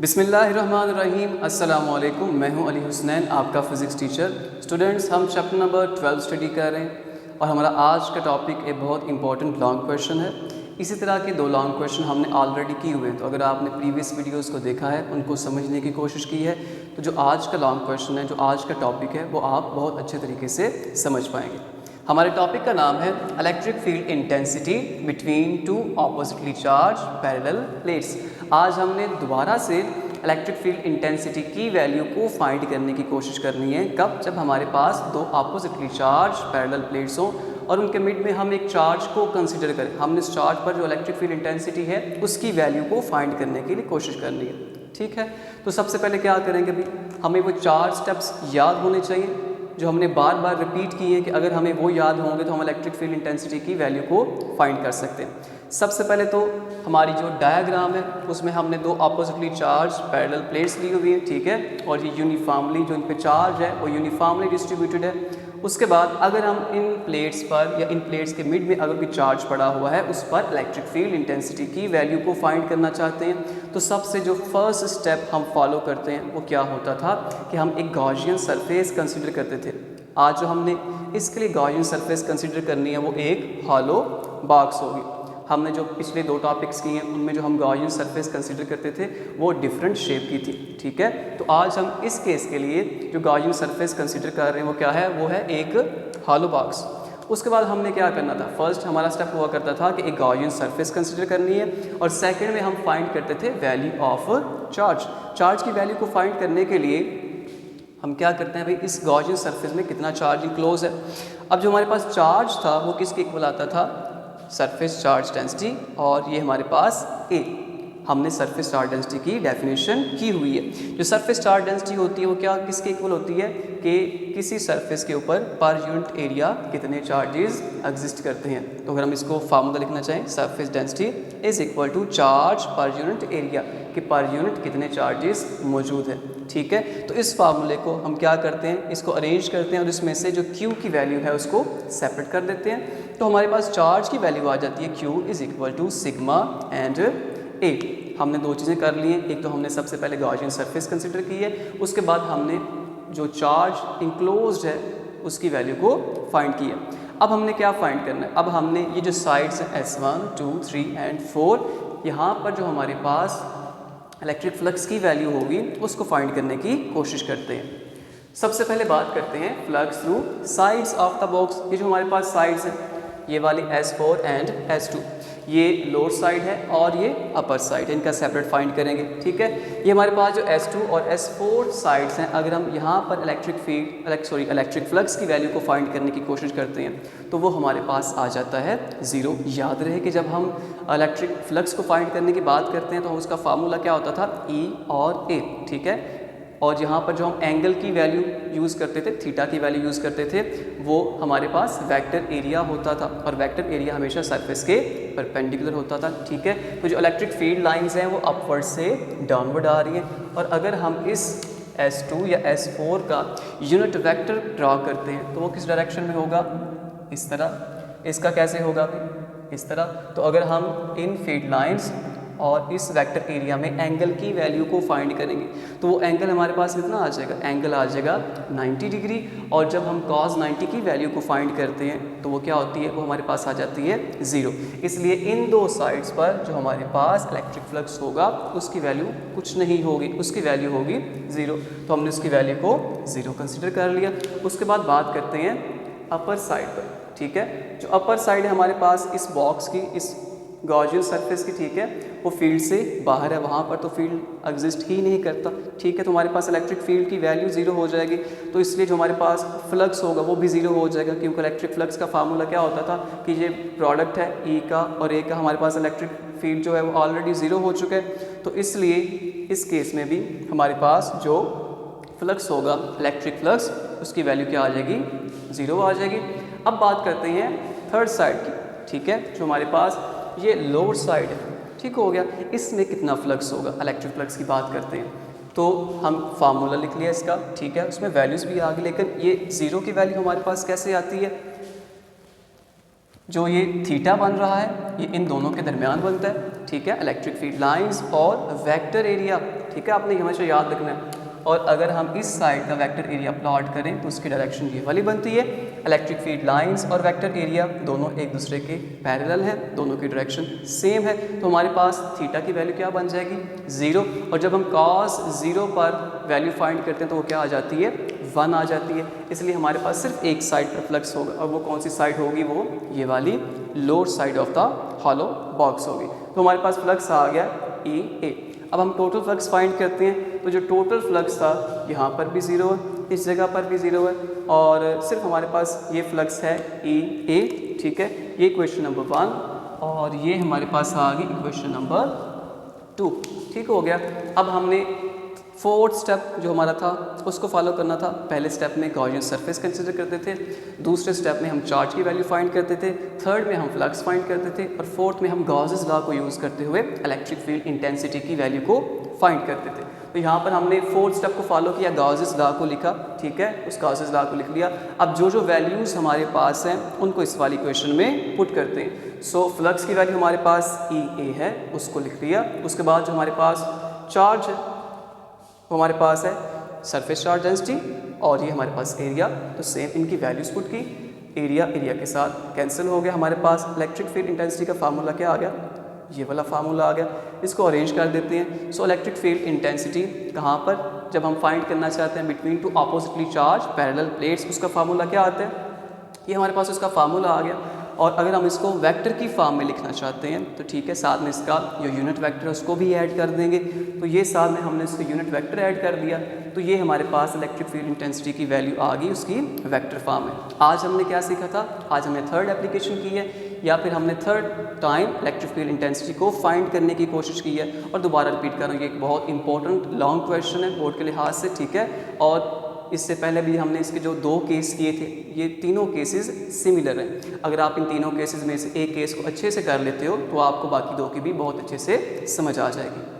बिस्मिल्लाहिर्रहमानिर्रहीम। अस्सलामु अलैकुम। मैं हूं अली हुसनैन, आपका फ़िज़िक्स टीचर। स्टूडेंट्स, हम चैप्टर नंबर 12 स्टडी कर रहे हैं और हमारा आज का टॉपिक एक बहुत इंपॉर्टेंट लॉन्ग क्वेश्चन है। इसी तरह के 2 लॉन्ग क्वेश्चन हमने ऑलरेडी किए हुए हैं, तो अगर आपने प्रीवियस वीडियोस को देखा है, उनको समझने की कोशिश की है, तो जो आज का लॉन्ग क्वेश्चन है, जो आज का टॉपिक है, वो आप बहुत अच्छे तरीके से समझ पाएंगे। हमारे टॉपिक का नाम है electric field intensity between two oppositely charge parallel plates. आज हमने दोबारा से इलेक्ट्रिक फील्ड इंटेंसिटी की वैल्यू को फाइंड करने की कोशिश करनी है। कब? जब हमारे पास 2 ऑपोजिटली चार्ज पैरेलल प्लेट्स हों और उनके मिड में हम एक चार्ज को कंसिडर करें। हमने इस चार्ज पर जो इलेक्ट्रिक फील्ड इंटेंसिटी है उसकी वैल्यू को फाइंड करने के लिए कोशिश करनी है। ठीक है, तो सबसे पहले क्या करेंगे भाई, हमें वो 4 स्टेप्स याद होने चाहिए जो हमने बार बार रिपीट किए हैं कि अगर हमें वो याद होंगे तो हम इलेक्ट्रिक फील्ड इंटेंसिटी की वैल्यू को फाइंड कर सकते हैं। सबसे पहले तो हमारी जो डायग्राम है उसमें हमने 2 ऑपोजिटली चार्ज पैरेलल प्लेट्स ली हुई हैं, ठीक है, और ये यूनिफॉर्मली जो इन पे चार्ज है वो यूनिफॉर्मली डिस्ट्रीब्यूटेड है। उसके बाद अगर हम इन प्लेट्स पर या इन प्लेट्स के मिड में अगर कोई चार्ज पड़ा हुआ है उस पर इलेक्ट्रिक फील्ड इंटेंसिटी की वैल्यू को फाइंड करना चाहते हैं, तो सबसे जो फर्स्ट स्टेप हम फॉलो करते हैं वो क्या होता था कि हम एक गॉसियन सरफेस कंसिडर करते थे। आज जो हमने इसके लिए गॉसियन सरफेस कंसिडर करनी है वो एक हॉलो बॉक्स होगी। हमने जो पिछले 2 टॉपिक्स किए हैं उनमें जो हम गॉसियन सरफेस कंसिडर करते थे वो डिफरेंट शेप की थी, ठीक है। तो आज हम इस केस के लिए जो गॉसियन सरफेस कंसिडर कर रहे हैं वो क्या है, वो है एक हॉलो बॉक्स। उसके बाद हमने क्या करना था, फर्स्ट हमारा स्टेप हुआ करता था कि एक गॉसियन सरफेस कंसिडर करनी है और सेकंड में हम फाइंड करते the value of charge. Charge की वैल्यू को फाइंड करने के लिए हम क्या करते हैं भाई, इस गॉसियन सरफेस में कितना चार्ज इनक्लोज है। अब जो हमारे पास चार्ज था वो किसके इक्वल आता था, सरफेस चार्ज डेंसिटी, और ये हमारे पास ए। हमने सरफेस चार्ज डेंसिटी की डेफिनेशन की हुई है। जो सरफेस चार्ज डेंसिटी होती है वो क्या किसके इक्वल होती है कि किसी सरफेस के ऊपर पर यूनिट एरिया कितने चार्जेस एग्जिस्ट करते हैं। तो अगर हम इसको फार्मूला लिखना चाहें, surface density is equal to charge per unit area, कि पर यूनिट कितने चार्जेस मौजूद हैं, ठीक है। तो इस फार्मूले को हम क्या करते हैं, इसको अरेंज करते हैं और इसमें से जो Q की वैल्यू है उसको सेपरेट कर देते हैं। तो हमारे पास चार्ज की वैल्यू आ जाती है Q is equal to sigma and A. हमने 2 चीज़ें कर ली हैं, एक तो हमने सबसे पहले गॉसियन सरफेस कंसिडर की है, उसके बाद हमने जो चार्ज इंक्लोज्ड है उसकी वैल्यू को फाइंड किया। अब हमने क्या फाइंड करना है, अब हमने ये जो साइड्स हैं S1, 2, 3 एंड 4, यहाँ पर जो हमारे पास इलेक्ट्रिक फ्लक्स की वैल्यू होगी उसको फाइंड करने की कोशिश करते हैं। सबसे पहले बात करते हैं flux through sides of the box. ये जो हमारे पास साइड्स हैं, ये वाली S4 एंड S2, ये लोअर साइड है और ये अपर साइड है, इनका सेपरेट फाइंड करेंगे, ठीक है। ये हमारे पास जो S2 और S4 साइड्स हैं, अगर हम यहाँ पर इलेक्ट्रिक फ्लक्स की वैल्यू को फाइंड करने की कोशिश करते हैं तो वो हमारे पास आ जाता है 0। याद रहे कि जब हम इलेक्ट्रिक फ्लक्स को फाइंड करने की बात करते हैं तो उसका फार्मूला क्या होता था, E और A, ठीक है। और यहाँ पर जो हम एंगल की वैल्यू यूज़ करते थे, थीटा की वैल्यू यूज़ करते थे, वो हमारे पास वेक्टर एरिया होता था और वेक्टर एरिया हमेशा सरफेस के परपेंडिकुलर होता था, ठीक है। तो जो इलेक्ट्रिक फील्ड लाइंस हैं वो अपवर्ड से डाउनवर्ड आ रही हैं और अगर हम इस S2 या S4 का यूनिट वेक्टर ड्रॉ करते हैं तो वो किस डायरेक्शन में होगा, इस तरह। इसका कैसे होगा, इस तरह। तो अगर हम इन फील्ड लाइंस और इस वेक्टर एरिया में एंगल की वैल्यू को फाइंड करेंगे तो वो एंगल हमारे पास कितना आ जाएगा, एंगल आ जाएगा 90 डिग्री। और जब हम cos 90 की वैल्यू को फाइंड करते हैं तो वो क्या होती है, वो हमारे पास आ जाती है 0। इसलिए इन 2 साइड्स पर जो हमारे पास इलेक्ट्रिक फ्लक्स होगा उसकी वैल्यू कुछ नहीं होगी, उसकी वैल्यू होगी 0। तो हमने उसकी वैल्यू को 0 कंसिडर कर लिया। उसके बाद बात करते हैं अपर साइड पर, ठीक है। जो अपर साइड है हमारे पास इस बॉक्स की, इस गॉसियन सरफेस की, ठीक है, वो फील्ड से बाहर है, वहाँ पर तो फील्ड एग्जिस्ट ही नहीं करता, ठीक है। तो हमारे पास इलेक्ट्रिक फील्ड की वैल्यू 0 हो जाएगी। तो इसलिए जो हमारे पास फ्लक्स होगा वो भी 0 हो जाएगा, क्योंकि इलेक्ट्रिक फ्लक्स का फार्मूला क्या होता था कि ये प्रोडक्ट है E का और A का, हमारे पास इलेक्ट्रिक फील्ड जो है वो ऑलरेडी 0 हो चुका है। तो इसलिए इस केस में भी हमारे पास जो फ्लक्स होगा, इलेक्ट्रिक फ्लक्स, उसकी वैल्यू क्या आ जाएगी, 0 आ जाएगी। अब बात करते हैं थर्ड साइड की, ठीक है। जो हमारे पास ये लोअर साइड है, ठीक हो गया, इसमें कितना फ्लक्स होगा, इलेक्ट्रिक फ्लक्स की बात करते हैं तो हम फार्मूला लिख लिया इसका, ठीक है। उसमें वैल्यूज़ भी आ गई, लेकिन ये 0 की वैल्यू हमारे पास कैसे आती है, जो ये थीटा बन रहा है ये इन दोनों के दरमियान बनता है, ठीक है, इलेक्ट्रिक फील्ड लाइंस और वेक्टर एरिया, ठीक है, आपने हमेशा याद रखना है। और अगर हम इस साइड का वेक्टर एरिया प्लॉट करें तो उसकी डायरेक्शन ये वाली बनती है। इलेक्ट्रिक फील्ड लाइंस और वेक्टर एरिया दोनों एक दूसरे के पैरेलल हैं, दोनों की डायरेक्शन सेम है, तो हमारे पास थीटा की वैल्यू क्या बन जाएगी 0। और जब हम cos 0 पर वैल्यू फाइंड करते हैं तो वो क्या आ जाती है 1 आ जाती है। इसलिए हमारे पास सिर्फ एक साइड पर फ्लक्स होगा, और वो कौन सी साइड होगी, वो ये वाली lower side of the hollow box होगी। तो हमारे पास फ्लक्स आ गया EA। अब हम टोटल फ्लक्स फाइंड करते हैं, तो जो टोटल फ्लक्स था यहाँ पर भी 0 है, इस जगह पर भी 0 है, और सिर्फ हमारे पास ये फ्लक्स है EA, ठीक है। ये इक्वेशन नंबर 1 और ये हमारे पास आ गई इक्वेशन नंबर 2, ठीक हो गया। अब हमने फोर्थ स्टेप जो हमारा था उसको फॉलो करना था। पहले स्टेप में गॉसियन सरफेस कंसिडर करते थे, दूसरे स्टेप में हम चार्ज की वैल्यू फाइंड करते थे, थर्ड में हम फ्लक्स फाइंड करते थे, और फोर्थ में हम गॉसेस लॉ को यूज़ करते हुए इलेक्ट्रिक फील्ड इंटेंसिटी की वैल्यू को फाइंड करते थे। तो यहाँ पर हमने फोर्थ स्टेप को फॉलो किया, गॉसेस लॉ को लिखा, ठीक है, उस गॉसेस लॉ को लिख लिया। अब जो जो वैल्यूज़ हमारे पास हैं उनको इस वाली इक्वेशन में पुट करते हैं। सो फ्लक्स की वैल्यू हमारे पास EA है, उसको लिख लिया। उसके बाद जो हमारे पास चार्ज है वो हमारे पास है सरफेस चार्ज डेंसिटी, और ये हमारे पास एरिया, तो सेम इनकी वैल्यूज़ पुट की, एरिया के साथ कैंसिल हो गया। हमारे पास इलेक्ट्रिक फील्ड इंटेंसिटी का फार्मूला क्या आ गया, ये वाला फार्मूला आ गया। इसको अरेंज कर देते हैं। सो इलेक्ट्रिक फील्ड इंटेंसिटी कहाँ पर, जब हम फाइंड करना चाहते हैं between two oppositely charge parallel plates, उसका फार्मूला क्या आता है, ये हमारे पास उसका फार्मूला आ गया। और अगर हम इसको वेक्टर की फॉर्म में लिखना चाहते हैं तो ठीक है, साथ में इसका जो यूनिट वेक्टर है उसको भी ऐड कर देंगे। तो ये साथ में हमने इसको यूनिट वेक्टर ऐड कर दिया, तो ये हमारे पास इलेक्ट्रिक फील्ड इंटेंसिटी की वैल्यू आ गई उसकी वेक्टर फॉर्म में। आज हमने क्या सीखा था, आज हमने थर्ड एप्लीकेशन की है, या फिर हमने third time electric field intensity को फाइंड करने की कोशिश की है। और दोबारा रिपीट कर रहा हूँ, ये एक बहुत इंपॉर्टेंट लॉन्ग क्वेश्चन है बोर्ड के लिहाज से, ठीक है। और इससे पहले भी हमने इसके जो 2 केस किए थे, ये तीनों केसेस सिमिलर हैं। अगर आप इन तीनों केसेस में से एक केस को अच्छे से कर लेते हो तो आपको बाकी 2 की भी बहुत अच्छे से समझ आ जाएगी।